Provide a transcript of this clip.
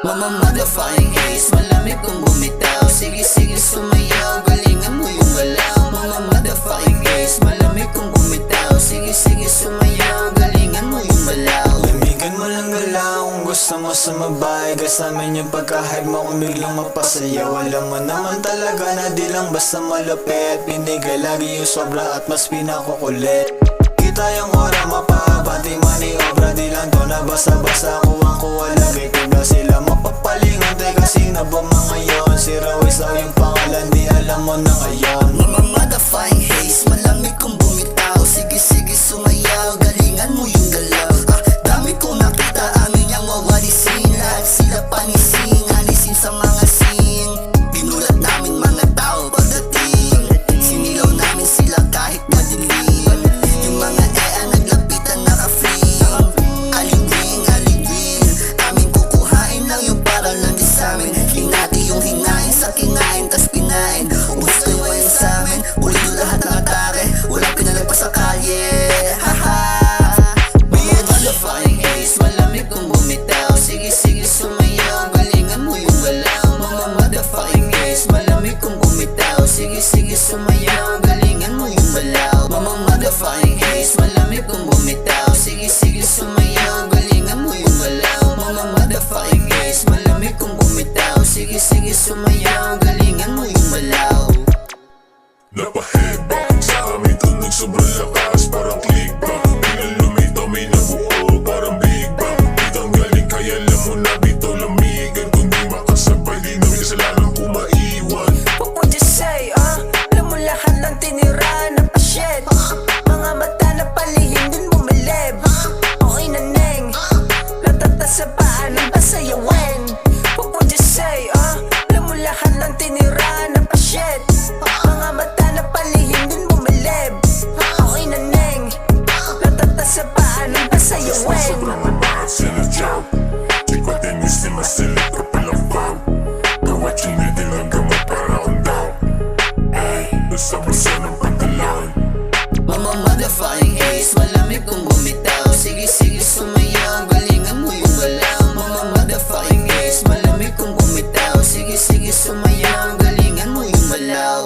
Mama motherfucking haze, malamig kung bumitaw. Sige sige sumayaw, galingan mo yung galaw. Mama motherfucking haze, malamig kung bumitaw. Sige sige sumayaw, galingan mo yung malaw. Lamigan mo lang galaw kung gusto mo sumabay. Kasama yung pagka-hype mo kung biglang mapasayaw. Alam mo naman talaga na di lang basta malupit. Pinigay lagi yung sobra at mas pinakukulit. Kita yung ora mapahaba, di maniobra. Di lang to na basta-basta kuwang-kuwa lagi. Kaya sila mapapalingan, teka sino ba mga yon? Si Rawis daw yung pangalan, di alam mo na ngayon. Mama motherfucking haze, malamig kung bumitaw. Sige sige sumayaw, galingan mo yung galaw. Dami kong nakita, amin yung wawalisin. Lahat sila panising, alisin sa mga sing. Binulat namin mga tao pagdating. Sinilaw namin sila kahit madilim. Yung mga naglapitan naka-fling. Aligwing, aligwing, amin kukuhain lang yung para lang di samin. Hinati yung hinain sa kinain, tas pinain. Gusto nyo ba yun samin? Ulit yung lahat ng atake, walang pinalagpas sa kalye. Haha. Mga motherfucking haze, malamig kung bumitaw. Sige sige sumayaw, galingan mo yung galaw. Mga motherfucking haze, malamig kung bumitaw. Sige sige sumayaw, galingan mo yung malaw. Mga motherfucking haze, malamig kung bumitaw. Sige sige sumayaw, galingan mo yung galaw. Mga motherfucking haze, malamig kung bumitaw. Sige sige sumayaw, galingan mo yung malaw. Napahibang sa amin tunog sobrang lakas, parang click bang. Biglang lumitaw may nabuo, parang big bang. Ditang galing kaya alam mo na dito lamigan. Kung di makasabay di namin kasalanan kung maiwan. What would you say, alam mo lahat ng tinira na pasyet. Mga mata na palihim din bumilib. Okay na neng, natata sa paan ng basayawen. What would you say, alam mo lahat ng tinira na pasyet. Mga mata na palihim din bumilib. Okay na neng, natata sa paan ng basayawen. Sobrang lahat sila job. Chikwa tenis di masilit ka palang pop. Gawat yung hindi lang gamot para akong down. Ay, basta-basta ng pagdalawan. Mama motherfucking haze, malamig kung bumitaw. Sige sige sumayaw, galingan mo yung galaw. Mama motherfucking haze, malamig kung bumitaw. Sige sige sumayaw, galingan mo yung malaw.